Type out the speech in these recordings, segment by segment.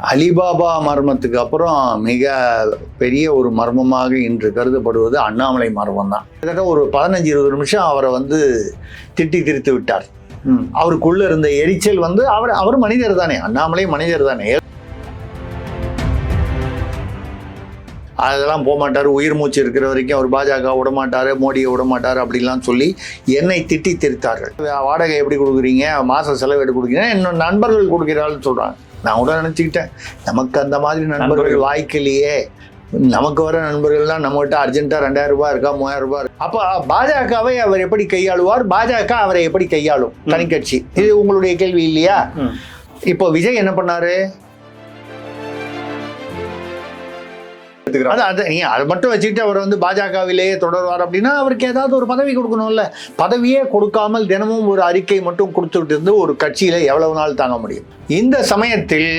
Alibaba மர்மத்துக்கு அப்புறம் மிக பெரிய ஒரு மர்மமாக இன்று கருதப்படுவது அண்ணாமலை மர்மம் தான். கிட்டத்தட்ட ஒரு 15-20 நிமிஷம் அவரை திட்டி திருத்து விட்டார். அவருக்குள்ள இருந்த எரிச்சல் அவர் மனிதர் தானே, அண்ணாமலை மனிதர் தானே, அதெல்லாம் போக மாட்டார், உயிர் மூச்சு இருக்கிற வரைக்கும் அவர் பாஜக விடமாட்டார், மோடியை விடமாட்டார் அப்படிலாம் சொல்லி என்னை திட்டி திருத்தார்கள். வாடகை எப்படி கொடுக்குறீங்க, மாத செலவு எப்படி கொடுக்குறீங்க, இன்னும் நண்பர்கள் கொடுக்கிறாள்னு சொல்கிறாங்க. நான் கூட நினச்சிக்கிட்டேன் நமக்கு அந்த மாதிரி நண்பர்கள் வாய்க்கலையே, நமக்கு வர நண்பர்கள்லாம் நம்மகிட்ட அர்ஜென்ட்டாக 2000 ரூபாய் இருக்கா 3000 ரூபாய். அப்போ பாஜகவை அவர் எப்படி கையாளுவார், பாஜக அவரை எப்படி கையாளும் தனிக்கட்சி, இது உங்களுடைய கேள்வி இல்லையா? இப்போ விஜய் என்ன பண்ணாரு, அதை மட்டும் வச்சுக்கிட்டு அவர் பாஜகவிலேயே தொடர்வார் அப்படின்னா அவருக்கு ஏதாவது ஒரு பதவி கொடுக்கணும்ல. பதவியே கொடுக்காமல் தினமும் ஒரு அறிக்கை மட்டும் கொடுத்துட்டு இருந்து ஒரு கட்சியில எவ்வளவு நாள் தாங்க முடியும்? இந்த சமயத்தில்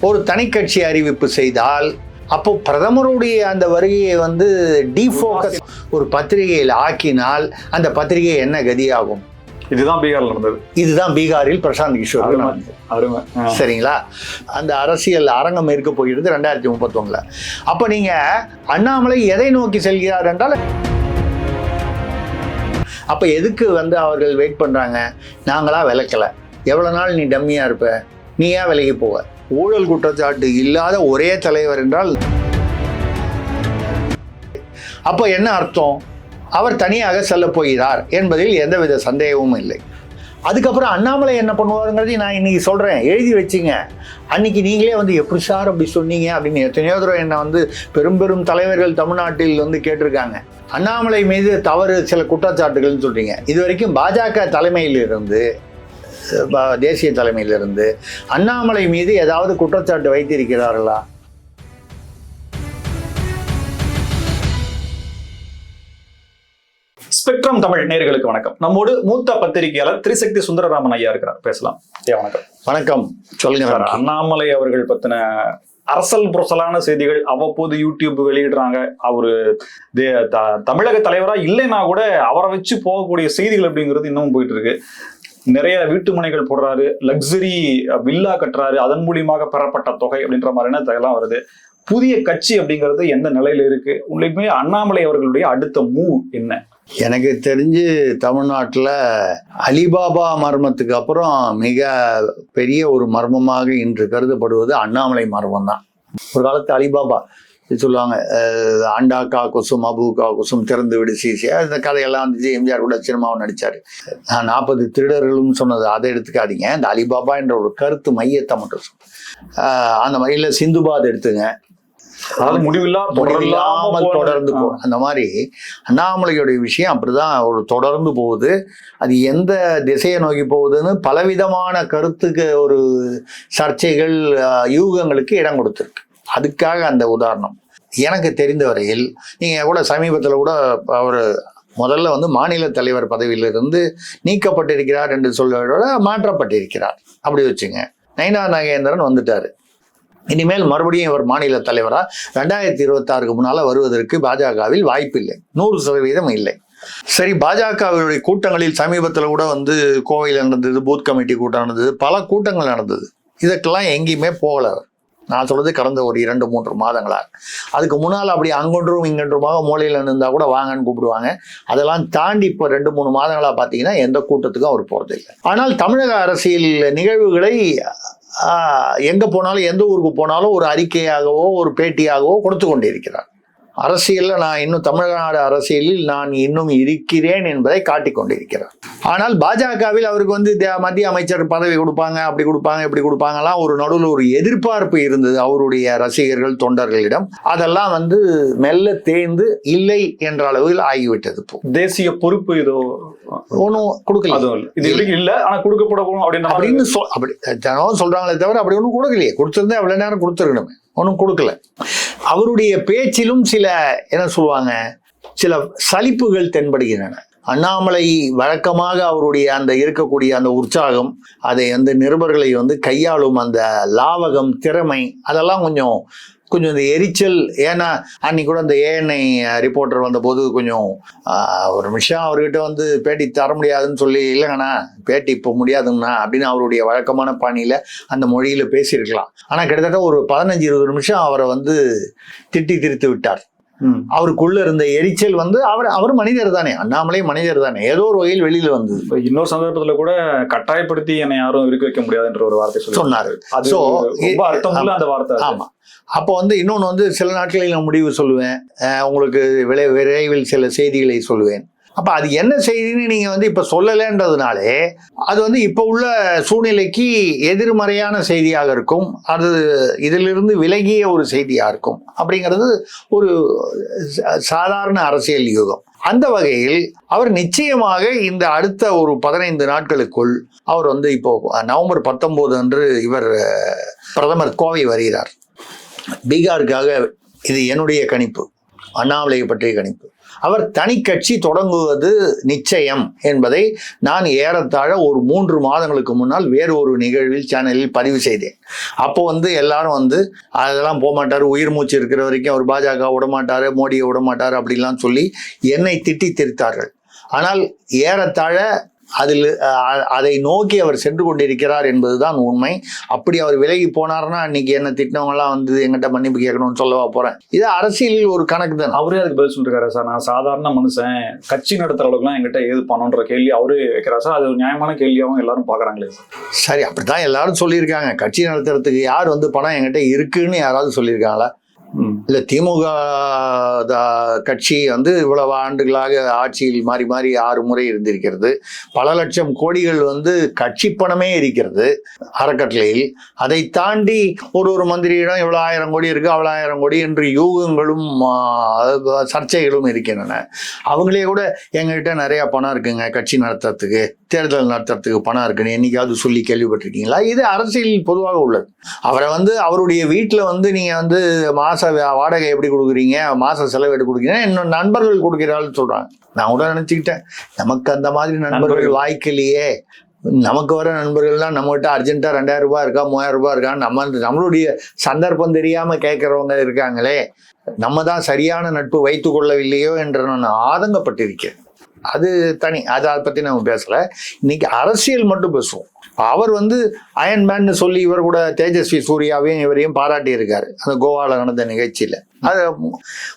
ஒரு தனி கட்சி அறிவிப்பு செய்தால் அப்போ பிரதமருடைய அந்த வருகையை டீஃபோக்கஸ் ஒரு பத்திரிகையில் ஆக்கினால் அந்த பத்திரிகை என்ன கதியாகும்? இதுதான் பீகாரில் நடந்தது. இதுதான் பீகாரில் பிரசாந்த் கிஷோர் நடந்தது. சரிங்களா? அந்த அரசியல் அரங்கம் இருக்க போகிறது 2031. அப்ப நீங்க அண்ணாமலை எதை நோக்கி செல்கிறார் என்றால், அப்ப எதுக்கு அவர்கள் வெயிட் பண்றாங்க? நாங்களா விளக்கல, எவ்வளவு நாள் நீ டம்மியா இருப்ப, நீ ஏன் விலகி போவ? ஊழல் குற்றச்சாட்டு இல்லாத ஒரே தலைவர் என்றால் அப்ப என்ன அர்த்தம்? அவர் தனியாக செல்ல போகிறார் என்பதில் எந்தவித சந்தேகமும் இல்லை. அதுக்கப்புறம் அண்ணாமலை என்ன பண்ணுவாருங்கிறதையும் நான் இன்னைக்கு சொல்றேன், எழுதி வச்சுங்க. அன்னைக்கு நீங்களே எப்படி சார் அப்படி சொன்னீங்க அப்படின்னு எத்தனையோ தடவை என்ன பெரும் பெரும் தலைவர்கள் தமிழ்நாட்டில் கேட்டிருக்காங்க. அண்ணாமலை மீது தவறு சில குற்றச்சாட்டுகள்னு சொல்றீங்க. இது வரைக்கும் பாஜக தலைமையிலிருந்து, தேசிய தலைமையிலிருந்து அண்ணாமலை மீது ஏதாவது குற்றச்சாட்டு வைத்திருக்கிறார்களா? ஸ்பெக்ட்ரம் தமிழ் நேயர்களுக்கு வணக்கம். நம்மோடு மூத்த பத்திரிகையாளர் திரிசக்தி சுந்தரராமன் ஐயா இருக்கிறார், பேசலாம். வணக்கம். வணக்கம், சொல்லுங்க சார். அண்ணாமலை அவர்கள் பத்தின அரசல் புரசலான செய்திகள் அவ்வப்போது யூடியூப் வெளியிடுறாங்க. அவரு தமிழக தலைவரா இல்லைன்னா கூட அவரை வச்சு போகக்கூடிய செய்திகள் அப்படிங்கிறது இன்னமும் போயிட்டு இருக்கு. நிறைய வீட்டு மனைகள் போடுறாரு, லக்ஸரி வில்லா கட்டுறாரு, அதன் மூலியமாக பெறப்பட்ட தொகை அப்படின்ற மாதிரியான தகவலாம் வருது. புதிய கட்சி அப்படிங்கிறது எந்த நிலையில இருக்கு? உண்மையுமே அண்ணாமலை அவர்களுடைய அடுத்த மூவ் என்ன? எனக்கு தெரிஞ்சு தமிழ்நாட்டில் அலிபாபா மர்மத்துக்கு அப்புறம் மிக பெரிய ஒரு மர்மமாக இன்று கருதப்படுவது அண்ணாமலை மர்மம் தான். ஒரு காலத்து அலிபாபா சொல்லுவாங்க, அண்டா கா குசும் அபு கா குசும் திறந்து விடு சீசியா, இந்த கதையெல்லாம் எம்ஜிஆர் கூட சினிமாவை நடிச்சாரு. நான் 40 திருடர்களும் சொன்னது அதை எடுத்துக்காதீங்க, இந்த அலிபாபா என்ற ஒரு கருத்து மையத்தை மட்டும் அந்த மாதிரி. இல்லை சிந்துபாத் எடுத்துங்க, முடிவில்லாமல் தொடர்ந்து போகும். அந்த மாதிரி அண்ணாமலையுடைய விஷயம் அப்படிதான் ஒரு தொடர்ந்து போகுது. அது எந்த திசையை நோக்கி போகுதுன்னு பலவிதமான கருத்துக்கு ஒரு சர்ச்சைகள் யூகங்களுக்கு இடம் கொடுத்துருக்கு. அதுக்காக அந்த உதாரணம் எனக்கு தெரிந்த வரையில், நீங்க கூட சமீபத்தில் கூட அவர் முதல்ல மாநில தலைவர் பதவியிலிருந்து நீக்கப்பட்டிருக்கிறார் என்று சொல்வதோட மாற்றப்பட்டிருக்கிறார் அப்படி வச்சுங்க. நயினா நாகேந்திரன் வந்துட்டாரு. இனிமேல் மறுபடியும் இவர் மாநில தலைவரா 2026க்கு முன்னால வருவதற்கு பாஜகவில் வாய்ப்பில்லை, 100% இல்லை. சரி, பாஜகவினுடைய கூட்டங்களில் சமீபத்தில் கூட கோவையில் நடந்தது, பூத் கமிட்டி கூட்டம் நடந்தது, பல கூட்டங்கள் நடந்தது. இதற்கெல்லாம் எங்கேயுமே போகல. நான் சொல்றது கடந்த ஒரு 2-3 மாதங்களா. அதுக்கு முன்னால் அப்படி அங்கொன்றும் இங்கொன்றுமாக மூலையில் இருந்தா கூட வாங்கன்னு கூப்பிடுவாங்க. அதெல்லாம் தாண்டி இப்போ 2-3 மாதங்களா பார்த்தீங்கன்னா எந்த கூட்டத்துக்கும் அவர் போறது இல்லை. ஆனால் தமிழக அரசியல் நிகழ்வுகளை எங்க போனாலும், எந்த ஊருக்கு போனாலும் ஒரு அறிக்கையாகவோ ஒரு பேட்டியாகவோ கொடுத்து கொண்டிருக்கிறார். அரசியலில் நான் இன்னும் தமிழ்நாடு அரசியலில் நான் இன்னும் இருக்கிறேன் என்பதை காட்டிக் கொண்டிருக்கிறார். ஆனால் பாஜகவில் அவருக்கு மத்திய அமைச்சர் பதவி கொடுப்பாங்க, அப்படி கொடுப்பாங்க, இப்படி கொடுப்பாங்கலாம் ஒரு நடுவில் ஒரு எதிர்பார்ப்பு இருந்தது அவருடைய ரசிகர்கள் தொண்டர்களிடம். அதெல்லாம் மெல்ல தேய்ந்து இல்லை என்ற அளவில் ஆகிவிட்டது. தேசிய பொறுப்பு இதோ ஒன்றும் கொடுக்கல, இது இல்ல, ஆனா கொடுக்கப்பட அப்படின்னு சொல்றாங்களே தவிர அப்படி ஒன்றும் கொடுக்கலையே. கொடுத்திருந்தா அவ்வளவு நேரம் கொடுத்துருக்கணுமே, ஒன்றும் கொடுக்கல. அவருடைய பேச்சிலும் சில என்ன சொல்லுவாங்க, சில சலிப்புகள் தென்படுகின்றன. அண்ணாமலை வழக்கமாக அவருடைய அந்த இருக்கக்கூடிய அந்த உற்சாகம், அதை அந்த நிருபர்களை கையாளும் அந்த லாவகம், திறமை, அதெல்லாம் கொஞ்சம் இந்த எரிச்சல். ஏன்னா அன்னைக்கு கூட அந்த ஏஎன்ஐ ரிப்போர்ட்டர் வந்தபோது கொஞ்சம் ஒரு நிமிஷம் அவர்கிட்ட பேட்டி தர முடியாதுன்னு சொல்லி, இல்லைங்கண்ணா பேட்டி இப்போ முடியாதுங்கண்ணா அப்படின்னு அவருடைய வழக்கமான பாணியில் அந்த மொழியில் பேசியிருக்கலாம். ஆனால் கிட்டத்தட்ட ஒரு 15-20 நிமிஷம் அவரை திட்டி திருத்து விட்டார். அவருக்குள்ள இருந்த எரிச்சல் அவர் மனிதர் தானே, அண்ணாமலை மனிதர் தானே, ஏதோ ஒரு வகையில் வெளியில வந்தது. இன்னொரு சந்தர்ப்பத்துல கூட கட்டாயப்படுத்தி என்னை யாரும் இருக்க வைக்க முடியாதுன்ற ஒரு வார்த்தை சொன்னாரு. அந்த வார்த்தை. ஆமா. அப்போ இன்னொன்னு சில நாட்களில் நான் முடிவு சொல்லுவேன், உங்களுக்கு விரைவில் சில செய்திகளை சொல்லுவேன். அப்ப அது என்ன செய்தின்னு நீங்க இப்ப சொல்லலைன்றதுனாலே அது இப்ப உள்ள சூழ்நிலைக்கு எதிர்மறையான செய்தியாக இருக்கும், அது இதிலிருந்து விலகிய ஒரு செய்தியா இருக்கும் அப்படிங்கிறது ஒரு சாதாரண அரசியல் யுகம். அந்த வகையில் அவர் நிச்சயமாக இந்த அடுத்த ஒரு 15 நாட்களுக்குள் அவர் இப்போ நவம்பர் 19 அன்று இவர் பிரதமர் கோவை வருகிறார். பீகாருக்காக இது என்னுடைய கணிப்பு, அண்ணாமலையை பற்றிய கணிப்பு. அவர் தனி கட்சி தொடங்குவது நிச்சயம் என்பதை நான் ஏறத்தாழ ஒரு 3 மாதங்களுக்கு முன்னால் வேறு ஒரு நிகழ்வில் சேனலில் பதிவு செய்தேன். அப்போ எல்லாரும் அதெல்லாம் போக மாட்டார், உயிர் மூச்சு இருக்கிற வரைக்கும் அவர் பாஜக விடமாட்டாரு, மோடியை விடமாட்டாரு அப்படின்லாம் சொல்லி என்னை திட்டி திருத்தார்கள். ஆனால் ஏறத்தாழ அதை நோக்கி அவர் சென்று கொண்டிருக்கிறார் என்பதுதான் உண்மை. அப்படி அவர் விலகி போனார்னா அன்னைக்கு என்ன திட்டினவங்கலாம் எங்கிட்ட மன்னிப்பு கேட்கணும்னு சொல்லவா போறேன். இது அரசியலில் ஒரு கணக்கு தான். அவரே அதுக்கு பதில் சொல்லிருக்காரு சார். நான் சாதாரண மனுஷன், கட்சி நடத்துற அளவுக்குலாம் எங்கிட்ட ஏது பண்ணணுன்ற கேள்வி அவரே வைக்கிறார் சார். அது ஒரு நியாயமான கேள்வியாகவும் எல்லாரும் பாக்குறாங்களே. சரி, அப்படித்தான் எல்லாரும் சொல்லியிருக்காங்க. கட்சி நடத்துறதுக்கு யார் பணம் என்கிட்ட இருக்குன்னு யாராவது சொல்லியிருக்காங்களா? இல்ல திமுக கட்சி இவ்வளவு ஆண்டுகளாக ஆட்சியில் மாறி மாறி 6 முறை இருந்திருக்கிறது. பல லட்சம் கோடிகள் கட்சி பணமே இருக்கிறது அறக்கட்டளையில். அதை தாண்டி ஒரு மந்திரியிடம் இவ்வளவு 1000 கோடி இருக்கு, அவ்வளவு 1000 கோடி என்று யூகங்களும் சர்ச்சைகளும் இருக்கின்றன. அவங்களே கூட எங்ககிட்ட நிறைய பணம் இருக்குங்க, கட்சி நடத்துறதுக்கு, தேர்தல் நடத்துறதுக்கு பணம் இருக்குன்னு என்னைக்காவது சொல்லி கேள்விப்பட்டிருக்கீங்களா? இது அரசியல் பொதுவாக உள்ளது. அவரை அவருடைய வீட்டுல நீங்க மாச வாடகை எப்படி கொடுக்குறீங்க, மாச செலவு எப்படி கொடுக்குறீங்க, இன்னும் நண்பர்கள் கொடுக்கிறாள்னு சொல்றாங்க. நான் கூட நினைச்சுக்கிட்டேன், நமக்கு அந்த மாதிரி நண்பர்கள் வாய்க்கலையே. நமக்கு வர நண்பர்கள்லாம் நம்மகிட்ட அர்ஜென்ட்டா 2000 ரூபாய் இருக்கா, 3000 ரூபாய் இருக்கா, நம்மளுடைய சந்தர்ப்பம் தெரியாம கேட்கறவங்க இருக்காங்களே, நம்ம தான் சரியான நட்பு வைத்துக் கொள்ளவில்லையோ என்று நான் ஆதங்கப்பட்டிருக்கேன். அது தனி, அதை பத்தி நம்ம பேசல. இன்னைக்கு அரசியல் மட்டும் பேசுவோம். அவர் அயன்மேன் சொல்லி இவர் கூட தேஜஸ்வி சூர்யாவையும் இவரையும் பாராட்டி இருக்காரு அந்த கோவால நடந்த நிகழ்ச்சியில. அது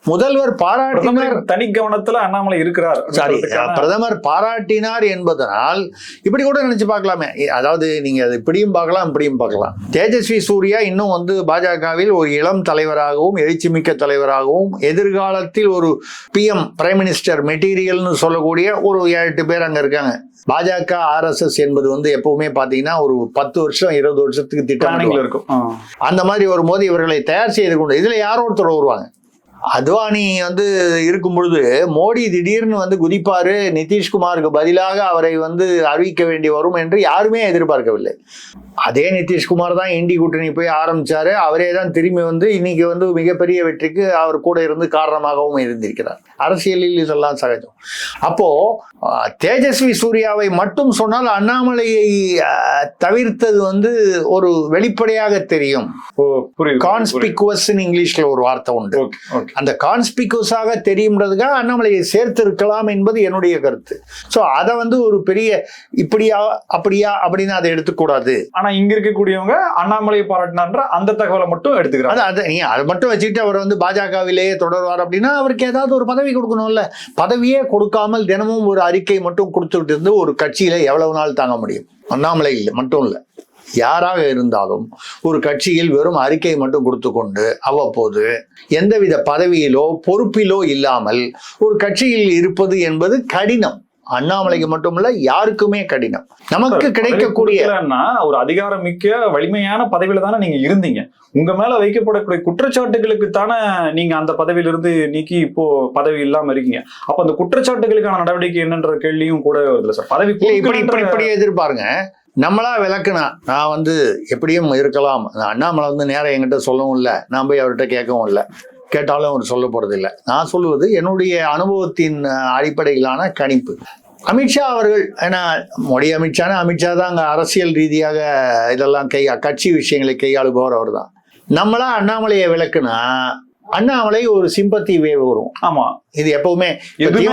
முதல்வர் பாராட்டினார், தனி கவனத்துல அண்ணாமலை இருக்கிறார். சாரி, பிரதமர் பாராட்டினார் என்பதனால் இப்படி கூட நினைச்சு பார்க்கலாமே. அதாவது நீங்க அதை இப்படியும் பார்க்கலாம், இப்படியும் பார்க்கலாம். தேஜஸ்வி சூர்யா இன்னும் பாஜகவில் ஒரு இளம் தலைவராகவும் எழுச்சிமிக்க தலைவராகவும் எதிர்காலத்தில் ஒரு PM பிரைம் மினிஸ்டர் மெட்டீரியல்னு சொல்லக்கூடிய ஒரு 7-8 பேர் அங்க இருக்காங்க. பாஜக RSS என்பது எப்பவுமே பாத்தீங்கன்னா ஒரு 10 வருஷம் 20 வருஷத்துக்கு திட்டம் இருக்கும். அந்த மாதிரி வரும்போது இவர்களை தயார் செய்து கொண்டு இதுல யாரோ ஒருத்தர் வருவாங்க. அத்வானி இருக்கும் பொழுது மோடி திடீர்னு குதிப்பாரு, நிதிஷ்குமாருக்கு பதிலாக அவரை அறிவிக்க வேண்டி வரும் என்று யாருமே எதிர்பார்க்கவில்லை. அதே நிதிஷ்குமார் தான் இண்டி கூட்டணி போய் ஆரம்பிச்சாரு. அவரே தான் திரும்பி இன்னைக்கு மிகப்பெரிய வெற்றிக்கு அவர் கூட இருந்து காரணமாகவும் இருந்திருக்கிறார். அரசியலில் இதெல்லாம் சகஜம். அப்போ தேஜஸ்வி சூர்யாவை மட்டும் சொன்னால் அண்ணாமலையை தவிர்த்தது ஒரு வெளிப்படையாக தெரியும். கான்ஸ்பிகுவஸ் இங்கிலீஷ்ல ஒரு வார்த்தை உண்டு. அந்த கான்ஸ்பிகுவஸாக தெரியும்ன்றதுக்காக அண்ணாமலையை சேர்த்து இருக்கலாம் என்பது என்னுடைய கருத்து. சோ அதை ஒரு பெரிய இப்படியா அப்படியா அப்படின்னு அதை எடுத்துக்கூடாது. ஆனா இங்க இருக்கக்கூடியவங்க அண்ணாமலையை பாராட்டினார் அந்த தகவலை மட்டும் எடுத்துக்கிறாங்க. அதை மட்டும் வச்சுக்கிட்டு அவர் பாஜகவிலேயே தொடர்வார் அப்படின்னா அவருக்கு ஏதாவது ஒரு பதவி கொடுக்கணும்ல. பதவியே கொடுக்காமல் தினமும் ஒரு அறிக்கை மட்டும் கொடுத்துக்கிட்டு இருந்து ஒரு கட்சியில எவ்வளவு நாள் தாங்க முடியும்? அண்ணாமலை மட்டும் இல்ல, யாராக இருந்தாலும் ஒரு கட்சியில் வெறும் அறிக்கை மட்டும் கொடுத்து கொண்டு அவ்வப்போது எந்தவித பதவியிலோ பொறுப்பிலோ இல்லாமல் ஒரு கட்சியில் இருப்பது என்பது கடினம். அண்ணாமலைக்கு மட்டுமல்ல, யாருக்குமே கடினம். நமக்கு கிடைக்கக்கூடிய ஒரு அதிகாரம் மிக்க வலிமையான பதவியில தானே நீங்க இருந்தீங்க. உங்க மேல வைக்கப்படக்கூடிய குற்றச்சாட்டுகளுக்கு தானே நீங்க அந்த பதவியிலிருந்து நீக்கி இப்போ பதவி இல்லாம இருக்கீங்க. அப்ப அந்த குற்றச்சாட்டுகளுக்கான நடவடிக்கை என்னன்ற கேள்வியும் கூட வருதுல்ல சார். பதவி இப்படி எதிர்பாருங்க. நம்மளா விளக்குனா நான் எப்படியும் இருக்கலாம். அண்ணாமலை நேரம் என்கிட்ட சொல்லவும் இல்லை, நான் போய் அவர்கிட்ட கேட்கவும் இல்லை. கேட்டாலும் அவர் சொல்ல போறதில்லை. நான் சொல்லுவது என்னுடைய அனுபவத்தின் அடிப்படையிலான கணிப்பு. அமித்ஷா அவர்கள், ஏன்னா மோடி அமித்ஷானா அமித்ஷா தான் அங்கே அரசியல் ரீதியாக இதெல்லாம் கட்சி விஷயங்களை கையாளுபவர் அவர் தான். நம்மளா அண்ணாமலையை விளக்குனா அண்ணாமலை ஒரு சிம்பத்தி வேவ் வரும். ஆமா, இது எப்பவுமே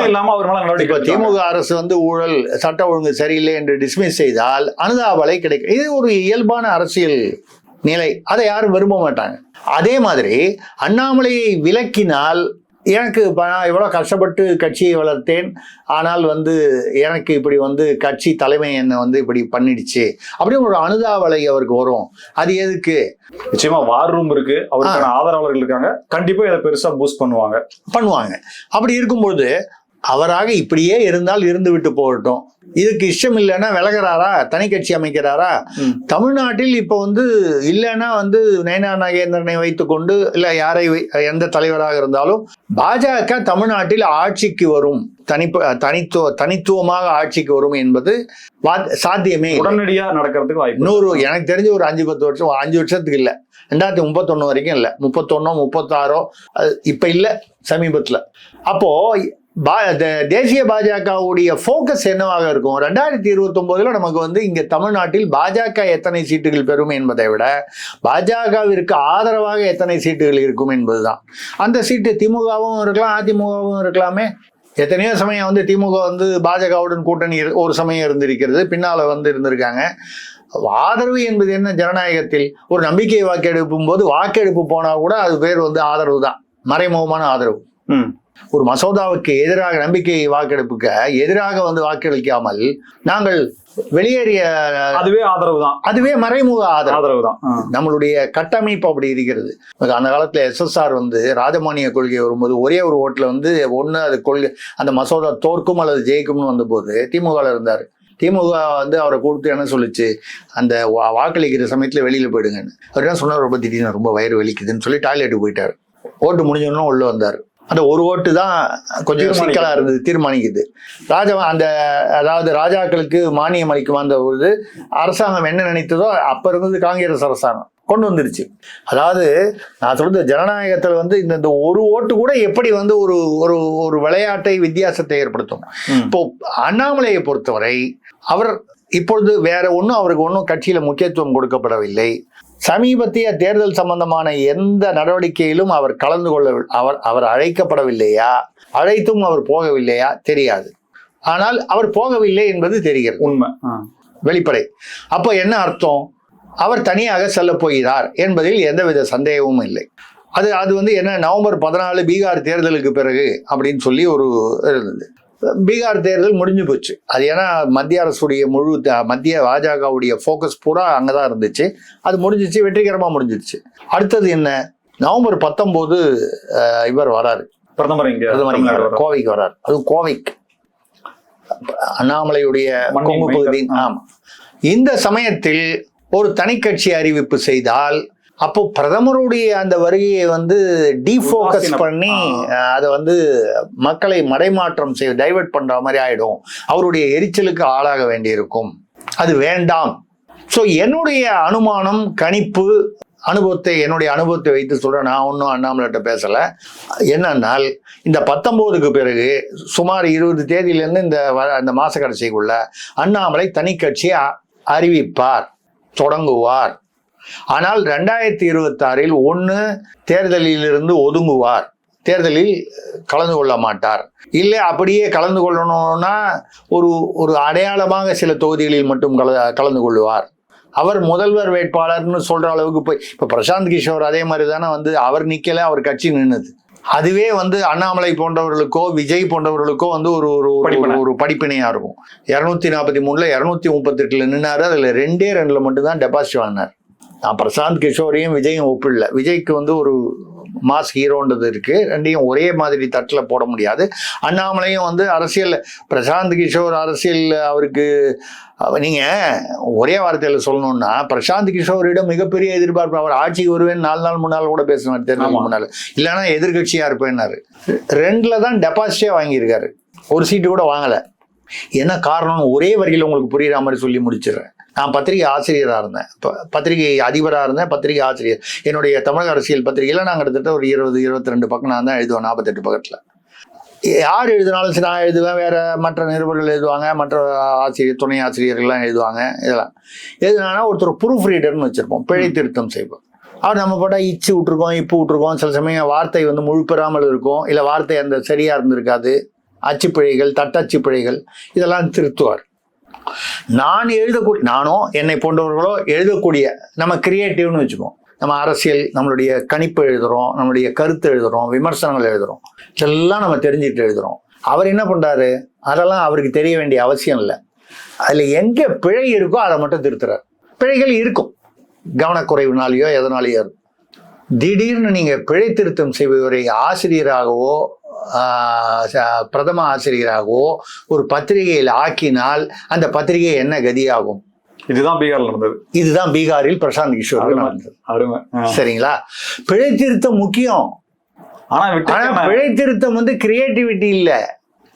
இல்லாம அவர் மேல நடவடிக்கை. திமுக அரசு வந்து ஊழல், சட்ட ஒழுங்கு சரியில்லை என்று டிஸ்மிஸ் செய்தால் அனுதாபலை கிடைக்கும். இது ஒரு இயல்பான அரசியல் நிலை, அதை யாரும் விரும்ப மாட்டாங்க. அதே மாதிரி அண்ணாமலையை விலக்கினால் எனக்கு நான் இவ்வளோ கஷ்டப்பட்டு கட்சியை வளர்த்தேன், ஆனால் வந்து எனக்கு இப்படி வந்து கட்சி தலைமை என்னை வந்து இப்படி பண்ணிடுச்சு அப்படின்னு ஒரு அனுதாபலை அவருக்கு வரும். அது எதுக்கு? நிச்சயமா வார் ரூம் இருக்கு, அவருக்கான ஆதரவாளர்கள் இருக்காங்க, கண்டிப்பா இதை பெருசா பூஸ்ட் பண்ணுவாங்க. அப்படி இருக்கும்போது அவராக இப்படியே இருந்தால் இருந்து விட்டு போகட்டும். இதுக்கு இஷ்டம் இல்லைன்னா விலகிறாரா, தனி கட்சி அமைக்கிறாரா? தமிழ்நாட்டில் இப்போ வந்து இல்லைன்னா வந்து நயனா நாகேந்திரனை வைத்துக்கொண்டு இல்லை யாரை எந்த தலைவராக இருந்தாலும் பாஜக தமிழ்நாட்டில் ஆட்சிக்கு வரும், தனித்துவமாக ஆட்சிக்கு வரும் என்பது சாத்தியமே. உடனடியா நடக்கிறதுக்கு வாய்ப்பு எனக்கு தெரிஞ்சு ஒரு 5-10 வருஷம், 5 வருஷத்துக்கு இல்லை, 2031 வரைக்கும் இல்லை, 31 36 இப்ப இல்லை, சமீபத்துல. அப்போ தேசிய பாஜகவுடைய போக்கஸ் என்னவாக இருக்கும்? 2029 நமக்கு வந்து இங்க தமிழ்நாட்டில் பாஜக எத்தனை சீட்டுகள் பெறும் என்பதை விட பாஜகவிற்கு ஆதரவாக எத்தனை சீட்டுகள் இருக்கும் என்பதுதான். அந்த சீட்டு திமுகவும் இருக்கலாம், அதிமுகவும் இருக்கலாமே. எத்தனையோ சமயம் வந்து திமுக வந்து பாஜகவுடன் கூட்டணி ஒரு சமயம் இருந்திருக்கிறது, பின்னால வந்து இருந்திருக்காங்க. ஆதரவு என்பது என்ன? ஜனநாயகத்தில் ஒரு நம்பிக்கை வாக்கெடுப்பும் போது வாக்கெடுப்பு போனா கூட அது பேர் வந்து ஆதரவு தான், மறைமுகமான ஆதரவு. ஒரு மசோதாவுக்கு எதிராக நம்பிக்கை வாக்கெடுப்புக்கு எதிராக வந்து வாக்களிக்காமல் நாங்கள் வெளியேறிய அதுவே ஆதரவு தான், அதுவே மறைமுக ஆதரவு தான். நம்மளுடைய கட்டமைப்பு அப்படி இருக்கிறது. அந்த காலத்துல SSR வந்து ராஜமானிய கொள்கை வரும்போது ஒரே ஒரு ஓட்டுல வந்து ஒண்ணு அது கொள்கை, அந்த மசோதா தோற்கும் அல்லது ஜெயிக்கும்னு வந்த போது திமுக இருந்தாரு. திமுக வந்து அவரை கூப்பிட்டு என்ன சொல்லிச்சு, அந்த வாக்களிக்கிற சமயத்துல வெளியில போயிடுங்கன்னு. அவர் என்ன சொன்னார், ரொம்ப திடீர்னு ரொம்ப வயிறு வலிக்குதுன்னு சொல்லி டாய்லெட்டுக்கு போயிட்டாரு. ஓட்டு முடிஞ்சோன்னா உள்ள வந்தாரு. அந்த ஒரு ஓட்டு தான் கொஞ்சம் சிக்கலா இருந்தது, தீர்மானிக்குது. அதாவது ராஜாக்களுக்கு மானியம் அளிக்கும் அந்த ஒரு அரசாங்கம் என்ன நினைத்ததோ அப்ப இருந்தது காங்கிரஸ் அரசாங்கம் கொண்டு வந்துருச்சு. அதாவது நான் சொல்றது ஜனநாயகத்துல வந்து இந்த ஒரு ஓட்டு கூட எப்படி வந்து ஒரு ஒரு ஒரு விளையாட்டை வித்தியாசத்தை ஏற்படுத்தும். இப்போ அண்ணாமலையை பொறுத்தவரை அவர் இப்பொழுது வேற ஒன்றும் அவருக்கு ஒன்றும் கட்சியில முக்கியத்துவம் கொடுக்கப்படவில்லை. சமீபத்திய தேர்தல் சம்பந்தமான எந்த நடவடிக்கையிலும் அவர் கலந்து கொள்ள அவர் அழைக்கப்படவில்லையா, அழைத்தும் அவர் போகவில்லையா தெரியாது. ஆனால் அவர் போகவில்லை என்பது தெரிகிறது, உண்மை, வெளிப்படை. அப்போ என்ன அர்த்தம்? அவர் தனியாக செல்ல போகிறார் என்பதில் எந்தவித சந்தேகமும் இல்லை. அது வந்து என்ன, நவம்பர் 14 பீகார் தேர்தலுக்கு பிறகு அப்படின்னு சொல்லி ஒரு இருந்தது. பீகார் தேர்தல் முடிஞ்சு போச்சு. அது ஏன்னா மத்திய அரசுடைய மத்திய பாஜகவுடைய ஃபோக்கஸ் பூரா அங்கதான் இருந்துச்சு. அது முடிஞ்சிச்சு, வெற்றிகரமா முடிஞ்சிருச்சு. அடுத்தது என்ன, நவம்பர் 19 இவர் வராரு, பிரதமர் கோவைக்கு வராரு. அது கோவைக்கு அண்ணாமலையுடைய கொங்கு பகுதியின். ஆமா, இந்த சமயத்தில் ஒரு தனி கட்சி அறிவிப்பு செய்தால் அப்போ பிரதமருடைய அந்த வருகையை வந்து டீஃபோக்கஸ் பண்ணி அதை வந்து மக்களை மடைமாற்றம் செய்ய டைவர்ட் பண்ற மாதிரி ஆயிடும். அவருடைய எரிச்சலுக்கு ஆளாக வேண்டியிருக்கும். அது வேண்டாம். ஸோ என்னுடைய அனுமானம், கணிப்பு, என்னுடைய அனுபவத்தை வைத்து சொல்றேன். நான் ஒன்றும் அண்ணாமலைகிட்ட பேசல. என்னன்னால் இந்த 19க்கு பிறகு சுமார் 20 தேதியிலேருந்து இந்த மாச கடைசிக்குள்ள அண்ணாமலை தனி கட்சியை அறிவிப்பார், தொடங்குவார். ஆனால் 2026 ஒன்று தேர்தலிலிருந்து ஒதுங்குவார், தேர்தலில் கலந்து கொள்ள மாட்டார். இல்லை அப்படியே கலந்து கொள்ளணும்னா ஒரு அடையாளமாக சில தொகுதிகளில் மட்டும் கலந்து கொள்வார். அவர் முதல்வர் வேட்பாளர்னு சொல்ற அளவுக்கு போய் இப்ப பிரசாந்த் கிஷோர் அதே மாதிரி தானே வந்து அவர் நிக்கல, அவர் கட்சி நின்னுது. அதுவே வந்து அண்ணாமலை போன்றவர்களுக்கோ விஜய் போன்றவர்களுக்கோ வந்து ஒரு படிப்பினையா இருக்கும். 243ல 238ல நின்னாரு. அதுல 2 மட்டும்தான் டெபாசிட் வாங்கினார். நான் பிரசாந்த் கிஷோரையும் விஜயும் ஒப்பிடல. விஜய்க்கு வந்து ஒரு மாஸ் ஹீரோன்றது இருக்கு, ரெண்டையும் ஒரே மாதிரி தட்டில் போட முடியாது. அண்ணாமலையும் வந்து அரசியல், பிரசாந்த் கிஷோர் அரசியல் அவருக்கு நீங்க ஒரே வார்த்தையில சொல்லணும்னா பிரசாந்த் கிஷோரிடம் மிகப்பெரிய எதிர்பார்ப்பு. அவர் ஆட்சிக்கு வருவேன் 4 நாள் முன்னால் கூட பேசினார், தேர்தல் முன்னாள். இல்லைன்னா எதிர்கட்சியா இருப்பேன்னாரு. 2ல தான் டெபாசிட்டே வாங்கியிருக்காரு, ஒரு சீட்டு கூட வாங்கல. என்ன காரணம் ஒரே வரியில் உங்களுக்கு புரியுற மாதிரி சொல்லி முடிச்சிடுறேன். நான் பத்திரிகை ஆசிரியராக இருந்தேன், பத்திரிகை அதிபராக இருந்தேன், பத்திரிகை ஆசிரியர். என்னுடைய தமிழக அரசியல் பத்திரிகையில் நான் கிட்டத்தட்ட ஒரு 22 பக்கம் நான் தான் எழுதுவேன், 48 பக்கத்தில். யார் எழுதினாலும் சரி நான் எழுதுவேன், வேற மற்ற நிருபர்கள் எழுதுவாங்க, மற்ற ஆசிரியர் துணை ஆசிரியர்கள்லாம் எழுதுவாங்க. இதெல்லாம் எழுதுனா ஒருத்தர் ப்ரூஃப் ரீடர்னு வச்சுருப்போம், பிழை திருத்தம் செய்வோம். அவர் நம்ம போட்டால் இச்சு விட்ருக்கோம், இப்பு விட்ருக்கோம், சில சமயம் வார்த்தை வந்து முழுப்பெறாமல் இருக்கும், இல்லை வார்த்தை அந்த சரியாக இருந்திருக்காது, அச்சுப்பிழைகள், தட்டச்சு பிழைகள், இதெல்லாம் திருத்துவார். நான் எழுதக்கூடிய, நானோ என்னை போன்றவர்களோ எழுதக்கூடிய, நம்ம கிரியேட்டிவ்னு வச்சுக்கோம், நம்ம அரசியல், நம்மளுடைய கணிப்பு எழுதுகிறோம், நம்மளுடைய கருத்து எழுதுகிறோம், விமர்சனங்கள் எழுதுகிறோம், இதெல்லாம் நம்ம தெரிஞ்சுட்டு எழுதுகிறோம். அவர் என்ன பண்ணுறாரு, அதெல்லாம் அவருக்கு தெரிய வேண்டிய அவசியம் இல்லை. அதில் எங்கே பிழை இருக்கோ அதை மட்டும் திருத்துறார். பிழைகள் இருக்கும், கவனக்குறைவுனாலேயோ எதனாலேயோ இருக்கும். திடீர்னு நீங்கள் பிழை திருத்தம் செய்பவரை ஆசிரியராகவோ பிரதம ஆசிரியராகவோ ஒரு பத்திரிகையில் ஆக்கினால் அந்த பத்திரிகை என்ன கதியாகும்? இதுதான் பீகார்ல நடந்தது. இதுதான் பீகாரில் பிரசாந்த் கிஷோருக்கு நடந்தது. சரிங்களா? பிழை திருத்தம் முக்கியம், ஆனா பிழை திருத்தம் வந்து கிரியேட்டிவிட்டி இல்ல,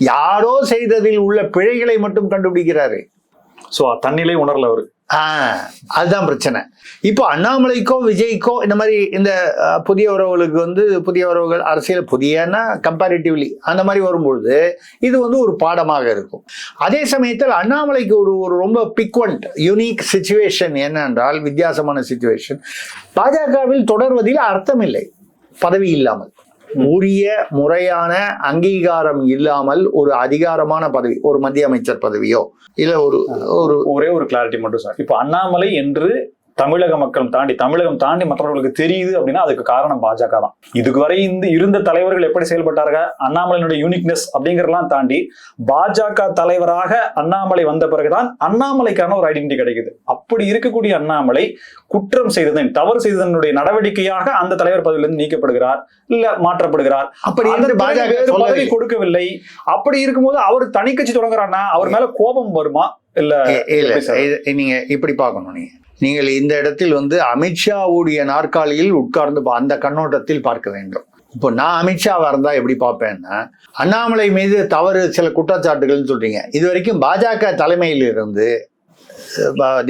யாரோ செய்ததில் உள்ள பிழைகளை மட்டும் கண்டுபிடிக்கிறாரு. சோ தன்னிலை உணரல அவரு. அதுதான் பிரச்சனை. இப்போ அண்ணாமலைக்கோ விஜய்க்கோ இந்த மாதிரி இந்த புதிய உறவுகளுக்கு வந்து புதிய உறவுகள் அரசியல் புதியன்னா கம்பேரிட்டிவ்லி அந்த மாதிரி வரும்பொழுது இது வந்து ஒரு பாடமாக இருக்கும். அதே சமயத்தில் அண்ணாமலைக்கு ஒரு ரொம்ப பிக்வெண்ட் யூனிக் சிச்சுவேஷன் என்னென்றால், வித்தியாசமான சிச்சுவேஷன், பாஜகவில் தொடர்வதில் அர்த்தம் இல்லை. பதவி இல்லாமல், உரிய முறையான அங்கீகாரம் இல்லாமல் ஒரு அதிகாரமான பதவி, ஒரு மத்திய அமைச்சர் பதவியோ இல்ல ஒரே ஒரு கிளாரிட்டி மட்டும் சார். இப்போ அண்ணாமலை என்று தமிழக மக்கள் தாண்டி, தமிழகம் தாண்டி மற்றவர்களுக்கு தெரியுது அப்படின்னா அதுக்கு காரணம் பாஜக தான். இதுக்கு வரை இருந்த தலைவர்கள் எப்படி செயல்பட்டார்கள், அண்ணாமலையினுடைய யூனிக்னஸ் அப்படிங்கறதெல்லாம் தாண்டி பாஜக தலைவராக அண்ணாமலை வந்த பிறகுதான் அண்ணாமலைக்கான ஒரு ஐடென்டிட்டி கிடைக்குது. அப்படி இருக்கக்கூடிய அண்ணாமலை குற்றம் செய்ததன், தவறு செய்ததனுடைய நடவடிக்கையாக அந்த தலைவர் பதவியிலிருந்து நீக்கப்படுகிறார், இல்ல மாற்றப்படுகிறார். அப்படி பதவி கொடுக்கவில்லை. அப்படி இருக்கும்போது அவர் தனி கட்சி தொடங்குறாருன்னா அவர் மேல கோபம் வருமா? இல்ல நீங்க இப்படி பார்க்கணும். நீங்கள் இந்த இடத்தில் வந்து அமித்ஷாவுடைய நாற்காலியில் உட்கார்ந்து அந்த கண்ணோட்டத்தில் பார்க்க வேண்டும். இப்போ நான் அமித்ஷாவா இருந்தா எப்படி பார்ப்பேன்னா, அண்ணாமலை மீது தவறு சில குற்றச்சாட்டுகள்னு சொல்றீங்க, இது வரைக்கும் பாஜக தலைமையிலிருந்து,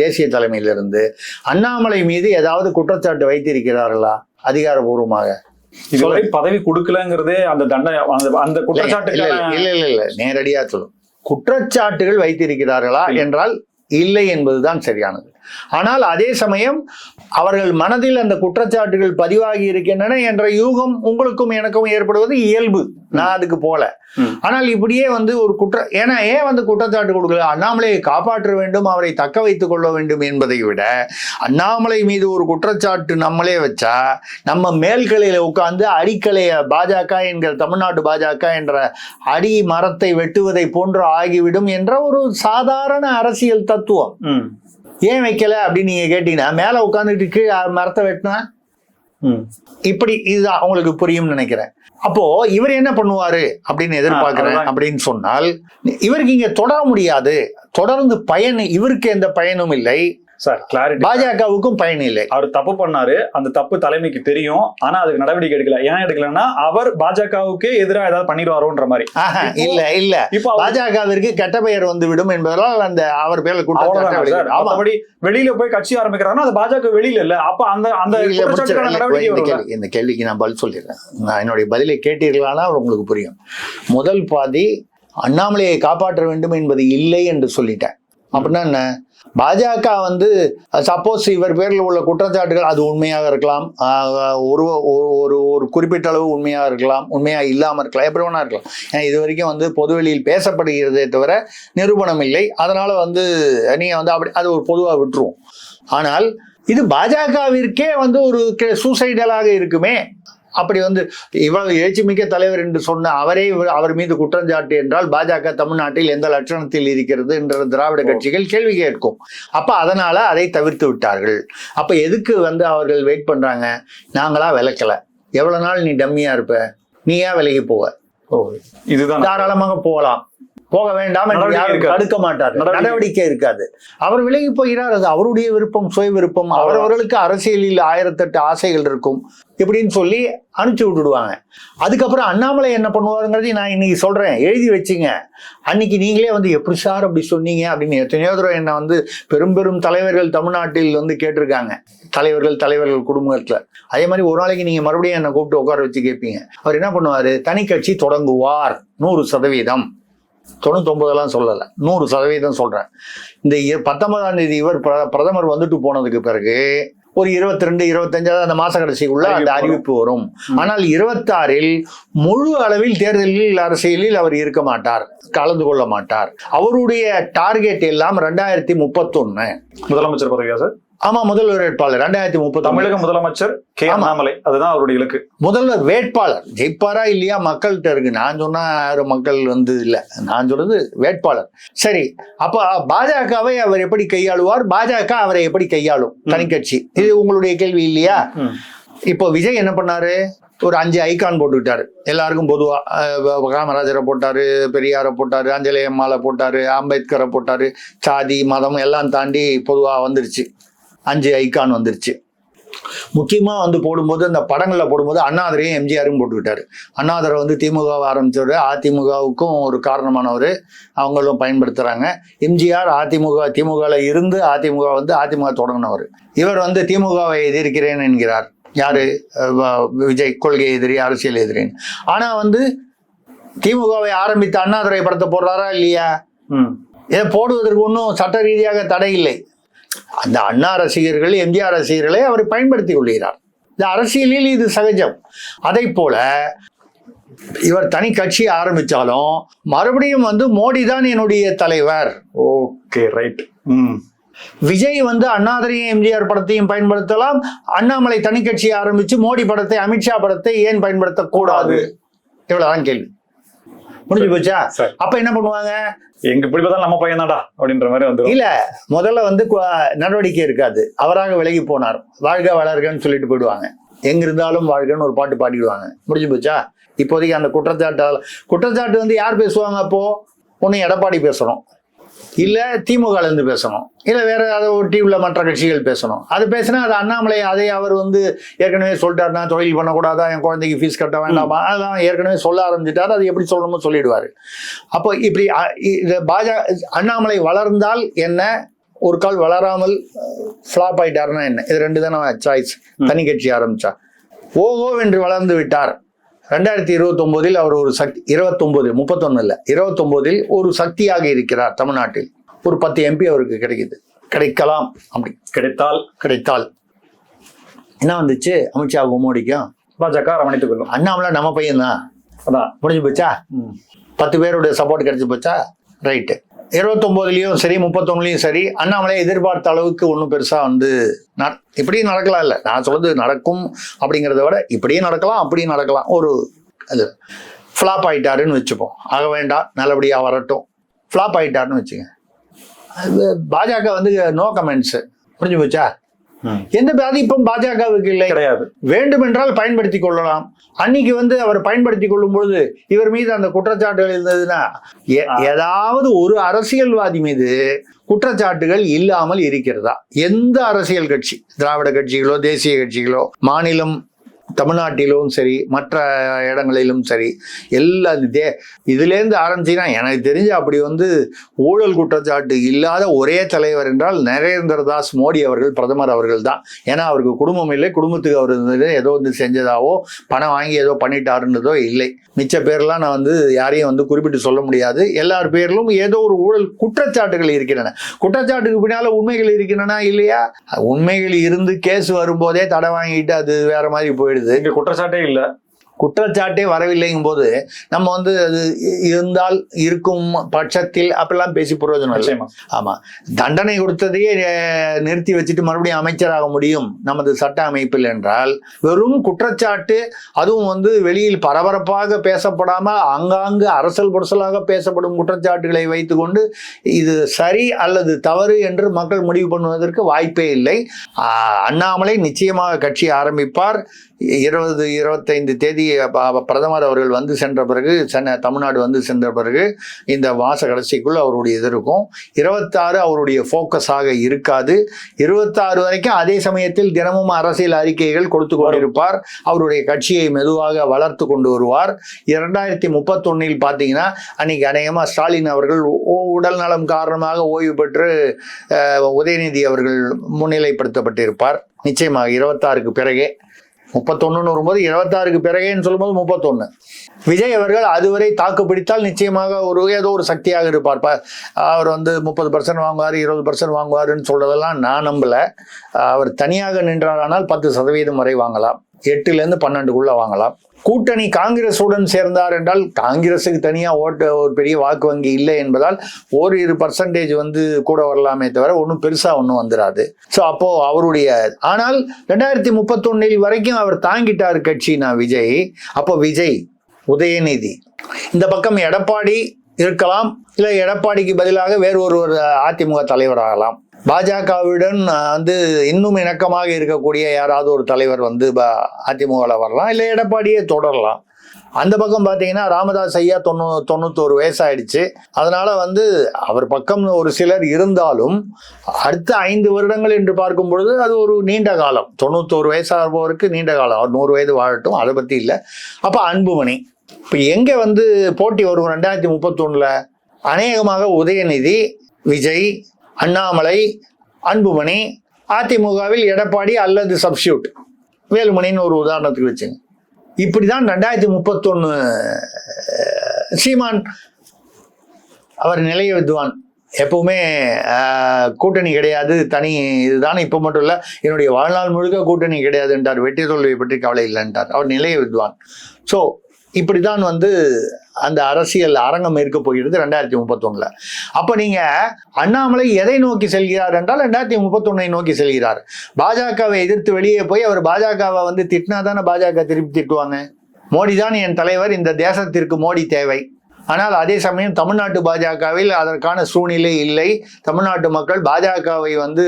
தேசிய தலைமையிலிருந்து அண்ணாமலை மீது ஏதாவது குற்றச்சாட்டு வைத்திருக்கிறார்களா அதிகாரபூர்வமாக? இதுவரை பதவி கொடுக்கலங்கிறதே அந்த தண்டனை, அந்த குற்றச்சாட்டு இல்ல நேரடியா சொல்லும். குற்றச்சாட்டுகள் வைத்திருக்கிறார்களா என்றால் இல்லை என்பதுதான் சரியானது. ஆனால் அதே சமயம் அவர்கள் மனதில் அந்த குற்றச்சாட்டுகள் பதிவாகி இருக்கின்றன என்ற யூகம் உங்களுக்கும் எனக்கும் ஏற்படுவது இயல்பு. நான் அதுக்கு போல. ஆனால் இப்படியே வந்து ஒரு ஏன்னா ஏன் வந்து குற்றச்சாட்டு கொடுக்கல, அண்ணாமலையை காப்பாற்ற வேண்டும், அவரை தக்க வைத்துக் கொள்ள வேண்டும் என்பதை விட, அண்ணாமலை மீது ஒரு குற்றச்சாட்டு நம்மளே வச்சா நம்ம மேல்கலையில உட்கார்ந்து அடிக்கலைய பாஜக என்கிற தமிழ்நாட்டு பாஜக என்ற அடி மரத்தை வெட்டுவதை போன்று ஆகிவிடும் என்ற ஒரு சாதாரண அரசியல் தத்துவம். ஏன் வைக்கல அப்படின்னு நீங்க கேட்டீங்கன்னா, மேல உட்காந்துட்டு கீழே மரத்தை வெட்டினா இப்படி, இதுதான் உங்களுக்கு புரியும் நினைக்கிறேன். அப்போ இவர் என்ன பண்ணுவாரு அப்படின்னு எதிர்பார்க்கிறேன் அப்படின்னு சொன்னால், இவருக்கு இங்க தொடர முடியாது, தொடர்ந்து இவருக்கு எந்த பயனும் இல்லை சார். கிளாரிட்டி, பாஜகவுக்கும் பயன் இல்லை. அவர் தப்பு பண்ணாரு, அந்த தப்பு தலைமைக்கு தெரியும், ஆனா அதுக்கு நடவடிக்கை எடுக்கல. ஏன் எடுக்கலன்னா அவர் பாஜகவுக்கே எதிராக ஏதாவது பண்ணிடுவாரோன்ற மாதிரி. இல்ல இப்ப பாஜகவிற்கு கெட்ட பெயர் வந்து விடும் என்பதால் அந்த அவர் பேர்ல குற்றச்சாட்டு. வெளியில போய் கட்சி ஆரம்பிக்கிறாங்கன்னா அது பாஜக வெளியில இல்ல. அப்ப அந்த இந்த கேள்விக்கு நான் பதில் சொல்லிடுறேன். நான் என்னுடைய பதிலை கேட்டீர்களானா உங்களுக்கு புரியும். முதல் பாதி அண்ணாமலையை காப்பாற்ற வேண்டும் என்பது இல்லை என்று சொல்லிட்டேன். அப்படின்னா என்ன, பாஜக வந்து சப்போஸ் இவர் பேரில் உள்ள குற்றச்சாட்டுகள் அது உண்மையாக இருக்கலாம், ஒரு குறிப்பிட்ட அளவு உண்மையாக இருக்கலாம், உண்மையாக இல்லாமல் இருக்கலாம், எப்படி வேணா இருக்கலாம். ஏன்னா இது வரைக்கும் வந்து பொதுவெளியில் பேசப்படுகிறதே தவிர நிரூபணம் இல்லை. அதனால வந்து நீங்க வந்து அப்படி அது ஒரு பொதுவாக விட்டுருவோம். ஆனால் இது பாஜகவிற்கே வந்து ஒரு சூசைடலாக இருக்குமே. அப்படி வந்து இவ்வளவு எழுச்சிமிக்க தலைவர் என்று சொன்ன அவர் மீது குற்றஞ்சாட்டு என்றால் பாஜக தமிழ்நாட்டில் எந்த லட்சணத்தில் இருக்கிறது என்ற திராவிட கட்சிகள் கேள்வி கேட்கும். அப்ப அதனால அதை தவிர்த்து விட்டார்கள். அப்ப எதுக்கு வந்து அவர்கள் வெயிட் பண்றாங்க? நாங்களா விளக்கல, எவ்வளவு நாள் நீ டம்மியா இருப்ப, நீ ஏன் விலகி போவ, இதுதான் தாராளமாக போகலாம். போக வேண்டாம் என்று யாரும் தடுக்க மாட்டார், நடவடிக்கை இருக்காது. அவர் விலகி போகிறார். அது அவருடைய விருப்பம், சுய விருப்பம். அவரவர்களுக்கு அரசியலில் 1008 ஆசைகள் இருக்கும் இப்படின்னு சொல்லி அனுப்பிச்சு விட்டுடுவாங்க. அதுக்கப்புறம் அண்ணாமலை என்ன பண்ணுவாருங்கிறதையும் நான் இன்னைக்கு சொல்றேன், எழுதி வச்சுங்க. அன்னைக்கு நீங்களே வந்து எப்படி சார் அப்படி சொன்னீங்க அப்படின்னு எத்தனையோ தடவை என்ன வந்து பெரும் பெரும் தலைவர்கள் தமிழ்நாட்டில் வந்து கேட்டிருக்காங்க, தலைவர்கள் குடும்பத்துல. அதே மாதிரி ஒரு நாளைக்கு நீங்க மறுபடியும் என்னை கூப்பிட்டு உட்கார வச்சு கேட்பீங்க. அவர் என்ன பண்ணுவாரு, தனி கட்சி தொடங்குவார் 100%. 99 சொல்லல, 100% சொல்றேன். இந்த 19ஆம் தேதி இவர் பிரதமர் வந்துட்டு போனதுக்கு பிறகு ஒரு 22, 25 அந்த மாச கடைசிக்குள்ள அந்த அறிவிப்பு வரும். ஆனால் 26 முழு அளவில் தேர்தலில் அரசியலில் அவர் இருக்க மாட்டார், கலந்து கொள்ள மாட்டார். அவருடைய டார்கெட் எல்லாம் 2031 முதலமைச்சர் பதவியா சார்? ஆமா, முதல்வர் வேட்பாளர் 2030 தமிழக முதலமைச்சர் கே. அண்ணாமலை, அதுதான் அவருடைய இலக்கு. முதல்வர் வேட்பாளர் ஜெயிப்பாரா இல்லையா மக்கள்கிட்ட இருக்கு. நான் சொன்னா யாரும் மக்கள் வந்து இல்ல, நான் சொல்றது வேட்பாளர். சரி, அப்ப பாஜகவை அவர் எப்படி கையாளுவார், பாஜக அவரை எப்படி கையாளும், தனி கட்சி? இது உங்களுடைய கேள்வி இல்லையா? இப்போ விஜய் என்ன பண்ணாரு, ஒரு 5 ஐகான் போட்டுக்கிட்டாரு எல்லாருக்கும் பொதுவா. காமராஜரை போட்டாரு, பெரியாரை போட்டாரு, அஞ்சலி அம்மாவை போட்டாரு, அம்பேத்கரை போட்டாரு. சாதி மதம் எல்லாம் தாண்டி பொதுவா வந்துருச்சு, 5 ஐகான் வந்துருச்சு. முக்கியமா வந்து போடும்போது அந்த படங்கள்ல போடும்போது அண்ணாதுரையும் எம்ஜிஆரும் போட்டுக்கிட்டாரு. அண்ணாதுரை வந்து திமுகவை ஆரம்பிச்சவர், அதிமுகவுக்கும் ஒரு காரணமானவர், அவங்களும் பயன்படுத்துறாங்க. எம்ஜிஆர் திமுகவில் இருந்து அதிமுக வந்து அதிமுக தொடங்கினவர். இவர் வந்து திமுகவை எதிர்க்கிறேன் என்கிறார். யாரு, விஜய், கொள்கை எதிரி, அரசியல் எதிரின்னு. ஆனா வந்து திமுகவை ஆரம்பித்த அண்ணாதுரை படத்தை போடுறாரா இல்லையா? இதை போடுவதற்கு ஒன்றும் சட்ட ரீதியாக தடை இல்லை. அந்த அண்ணா ரசிகர்கள், எம்ஜிஆர் ரசிகர்களை அவர் பயன்படுத்தி கொள்கிறார். இந்த அரசியலில் இது சகஜம். அதை போல இவர் தனி கட்சி ஆரம்பிச்சாலும் மறுபடியும் வந்து மோடி தான் என்னுடைய தலைவர். Okay, right. விஜய் வந்து அண்ணாதுரையும் எம்ஜிஆர் படத்தையும் பயன்படுத்தலாம். அண்ணாமலை தனி கட்சி ஆரம்பிச்சு மோடி படத்தை, அமித்ஷா படத்தை ஏன் பயன்படுத்தக்கூடாது? இவ்வளவுதான் கேள்வி. முடிஞ்சு போச்சா? அப்ப என்ன பண்ணுவாங்க, எங்க இப்படி பார்த்தா நம்ம பையன் தான்டா அப்படின்ற மாதிரி வந்து இல்ல, முதல்ல வந்து நடவடிக்கை இருக்காது. அவராக விலகி போனார், வாழ்க வளர்கன்னு சொல்லிட்டு போயிடுவாங்க. எங்க இருந்தாலும் வாழ்கன்னு ஒரு பாட்டு பாடிடுவாங்க. முடிஞ்சு போச்சா? இப்போதைக்கு அந்த குற்றச்சாட்டு வந்து யார் பேசுவாங்க? அப்போ ஒண்ணு எடப்பாடி பேசணும், இல்ல திமுக இருந்து பேசணும், இல்ல வேற ஏதாவது ஒட்டி உள்ள மற்ற கட்சிகள் பேசணும். அது பேசினா அது அண்ணாமலை அதை அவர் வந்து ஏற்கனவே சொல்லிட்டாருன்னா, தொழில் பண்ணக்கூடாதா, என் குழந்தைக்கு ஃபீஸ் கட்ட வேண்டாமா, அதெல்லாம் ஏற்கனவே சொல்ல ஆரம்பிச்சுட்டாரு. அது எப்படி சொல்லணுமோ சொல்லிடுவாரு. அப்போ இப்படி அண்ணாமலை வளர்ந்தால் என்ன, ஒரு கால் வளராமல் ஃபிளாப் ஆயிட்டாருன்னா என்ன? இது 2 தானே சாய்ஸ். தனி கட்சி ஆரம்பிச்சா ஓஹோ என்று வளர்ந்து விட்டார். 2029 அவர் ஒரு சக்தி, 31 இல்ல 29 ஒரு சக்தியாக இருக்கிறார் தமிழ்நாட்டில். ஒரு 10 MP அவருக்கு கிடைக்கலாம். அப்படி கிடைத்தால் என்ன வந்துச்சு, அமித்ஷாவுக்கும் மோடிக்கும் பாஜக அரவணைத்துக் கொள்ளும். அண்ணாமலை நம்ம பையன் தான், அதான் முடிஞ்சு போச்சா? 10 பேருடைய சப்போர்ட் கிடைச்சு போச்சா? ரைட்டு. 29லயும் சரி, 31லயும் சரி, அண்ணாமலை எதிர்பார்த்த அளவுக்கு ஒன்றும் பெருசா வந்து இப்படியும் நடக்கலாம். இல்லை, நான் சொல்றது நடக்கும் அப்படிங்கிறத விட இப்படியும் நடக்கலாம், அப்படியும் நடக்கலாம். ஒரு அது ஃப்ளாப் ஆயிட்டாருன்னு வச்சுப்போம், ஆக வேண்டாம், நல்லபடியா வரட்டும். ஃப்ளாப் ஆயிட்டாருன்னு வச்சுங்க, பாஜக வந்து நோ கமெண்ட்ஸ். முடிஞ்சு போச்சா? எந்த பாதிப்பும் பாஜகவுக்கு இல்லை, கிடையாது. வேண்டுமென்றால் பயன்படுத்தி கொள்ளலாம். அன்னைக்கு வந்து அவர் பயன்படுத்தி கொள்ளும் பொழுது இவர் மீது அந்த குற்றச்சாட்டுகள் இருந்ததுன்னா, ஏதாவது ஒரு அரசியல்வாதி மீது குற்றச்சாட்டுகள் இல்லாமல் இருக்கிறதா? எந்த அரசியல் கட்சி, திராவிட கட்சிகளோ தேசிய கட்சிகளோ, மாநிலம் தமிழ்நாட்டிலும் சரி, மற்ற இடங்களிலும் சரி, எல்லா இதுலேருந்து ஆரம்பிச்சுன்னா எனக்கு தெரிஞ்சு அப்படி வந்து ஊழல் குற்றச்சாட்டு இல்லாத ஒரே தலைவர் என்றால் நரேந்திர தாஸ் மோடி அவர்கள், பிரதமர் அவர்கள் தான். ஏன்னா அவருக்கு குடும்பம் இல்லை, குடும்பத்துக்கு அவர் இருந்தது ஏதோ வந்து செஞ்சதாவோ பணம் வாங்கி ஏதோ பண்ணிட்டாருன்றதோ இல்லை. மிச்ச பேர்லாம் நான் வந்து யாரையும் வந்து குறிப்பிட்டு சொல்ல முடியாது. எல்லார் பேரிலும் ஏதோ ஒரு ஊழல் குற்றச்சாட்டுகள் இருக்கின்றன. குற்றச்சாட்டுக்கு பின்னால உண்மைகள் இருக்கின்றன இல்லையா? உண்மைகள் இருந்து கேஸ் வரும்போதே தடை வாங்கிட்டு அது வேற மாதிரி போயிடுது. இங்க குற்றச்சாட்டே இல்லை, குற்றச்சாட்டே வரவில்லைங்கும் போது நம்ம வந்து அது இருந்தால் இருக்கும் பட்சத்தில் அப்படிலாம் பேசி பிரயோஜனம் இல்லை. ஆமா, தண்டனை கொடுத்ததையே நிறுத்தி வச்சுட்டு மறுபடியும் அமைச்சராக முடியும் நமது சட்ட அமைப்பில் என்றால், வெறும் குற்றச்சாட்டு, அதுவும் வந்து வெளியில் பரபரப்பாக பேசப்படாம அங்காங்கு அரசல் புரசலாக பேசப்படும் குற்றச்சாட்டுகளை வைத்துக்கொண்டு இது சரி அல்லது தவறு என்று மக்கள் முடிவு பண்ணுவதற்கு வாய்ப்பே இல்லை. அண்ணாமலை நிச்சயமாக கட்சி ஆரம்பிப்பார். 20-25 தேதி பிரதமர் அவர்கள் வந்து சென்ற பிறகு தமிழ்நாடு வந்து சென்ற பிறகு இந்த மாச கடைசிக்குள் அவருடைய இது இருக்கும். 26 அவருடைய ஃபோக்கஸாக இருக்காது. 26 வரைக்கும் அதே சமயத்தில் தினமும் அரசியல் அறிக்கைகள் கொடுத்து கொண்டிருப்பார். அவருடைய கட்சியை மெதுவாக வளர்த்து கொண்டு வருவார். 2031 பார்த்தீங்கன்னா அன்னைக்கு அநேகமா ஸ்டாலின் அவர்கள் உடல் நலம் காரணமாக ஓய்வு பெற்று உதயநிதி அவர்கள் முன்னிலைப்படுத்தப்பட்டிருப்பார். நிச்சயமாக 26க்கு பிறகே. 31 வரும்போது 26க்கு பிறகேன்னு சொல்லும்போது 31. விஜய் அவர்கள் அதுவரை தாக்கு பிடித்தால் நிச்சயமாக ஏதோ ஒரு சக்தியாக இருப்பார். அவர் வந்து 30% வாங்குவார், 20% வாங்குவாருன்னு சொல்றதெல்லாம் நான் நம்பல. அவர் தனியாக நின்றாரானால் 10% வரை வாங்கலாம், 8லேருந்து 12க்குள்ள வாங்கலாம். கூட்டணி காங்கிரசுடன் சேர்ந்தார் என்றால் காங்கிரஸுக்கு தனியா ஒரு பெரிய வாக்கு வங்கி இல்லை என்பதால் 1-2% வந்து கூட வரலாமே தவிர ஒன்றும் பெருசா ஒன்றும் வந்துடாது. ஸோ அப்போ அவருடைய ஆனால் 2031 வரைக்கும் அவர் தாங்கிட்டார் கட்சினா விஜய். அப்போ விஜய், உதயநிதி, இந்த பக்கம் எடப்பாடி இருக்கலாம், இல்லை எடப்பாடிக்கு பதிலாக வேறு ஒரு அதிமுக தலைவர் ஆகலாம். பாஜகவுடன் வந்து இன்னும் இணக்கமாக இருக்கக்கூடிய யாராவது ஒரு தலைவர் வந்து அதிமுகவில் வரலாம், இல்லை எடப்பாடியே தொடரலாம். அந்த பக்கம் பார்த்தீங்கன்னா ராமதாஸ் ஐயா 91 வயசாயிடுச்சு. அதனால வந்து அவர் பக்கம் ஒரு சிலர் இருந்தாலும் அடுத்த 5 வருடங்கள் என்று பார்க்கும் பொழுது அது ஒரு நீண்ட காலம். 91 வயசாகுபவருக்கு நீண்ட காலம். அவர் 100 வயது வாழட்டும், அதை பற்றி இல்லை. அப்போ அன்புமணி இப்போ எங்கே வந்து போட்டி வரும் 2031? அநேகமாக உதயநிதி, விஜய், அண்ணாமலை, அன்புமணி, அதிமுகவில் எடப்பாடி அல்லது சப்ஸ்டியூட் வேலுமணின்னு ஒரு உதாரணத்துக்கு வச்சுங்க. இப்படிதான் 2031 சீமான் அவர் நிலைய வித்வான். எப்பவுமே கூட்டணி கிடையாது, தனி இதுதான். இப்போ மட்டும் இல்லை, என்னுடைய வாழ்நாள் முழுக்க கூட்டணி கிடையாது என்றார். வெற்றி தோல்வியை பற்றி கவலை இல்லைன்றார். அவர் நிலைய வித்வான். ஸோ இப்படிதான் வந்து அந்த அரசியல் அரங்கம் இருக்க போகிறது 2031. அப்ப நீங்க அண்ணாமலை எதை நோக்கி செல்கிறார் என்றால் 2031 நோக்கி செல்கிறார். பாஜகவை எதிர்த்து வெளியே போய் அவர் பாஜகவை வந்து திட்டினா தானே பாஜக திருப்பி திட்டுவாங்க. மோடி தான் என் தலைவர், இந்த தேசத்திற்கு மோடி தேவை. ஆனால் அதே சமயம் தமிழ்நாட்டு பாஜகவில் அதற்கான சூழ்நிலை இல்லை. தமிழ்நாட்டு மக்கள் பாஜகவை வந்து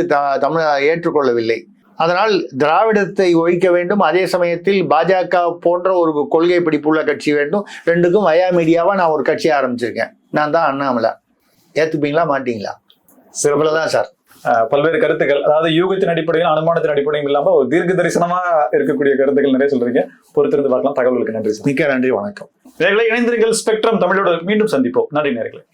ஏற்றுக்கொள்ளவில்லை. அதனால் திராவிடத்தை ஒழிக்க வேண்டும், அதே சமயத்தில் பாஜக போன்ற ஒரு கொள்கை பிடிப்புள்ள கட்சி வேண்டும். ரெண்டுக்கும் வயா மீடியாவா நான் ஒரு கட்சி ஆரம்பிச்சிருக்கேன். நான் தான் அண்ணாமலை. ஏத்துப்பீங்களா மாட்டீங்களா? சிறப்புலதான் சார். பல்வேறு கருத்துக்கள், அதாவது யூகத்தின் அடிப்படையில் அனுமானத்தின் அடிப்படையும் இல்லாம ஒரு தீர்க்க தரிசனமா இருக்கக்கூடிய கருத்துக்கள் நிறைய சொல்றீங்க. பொறுத்திருந்து பார்க்கலாம். தகவலுக்கு நன்றி சார். மிக்க நன்றி, வணக்கம். நேயர்களே, இணைந்திருங்கள். ஸ்பெக்ட்ரம் தமிழோடு மீண்டும் சந்திப்போம். நன்றி நேயர்களே.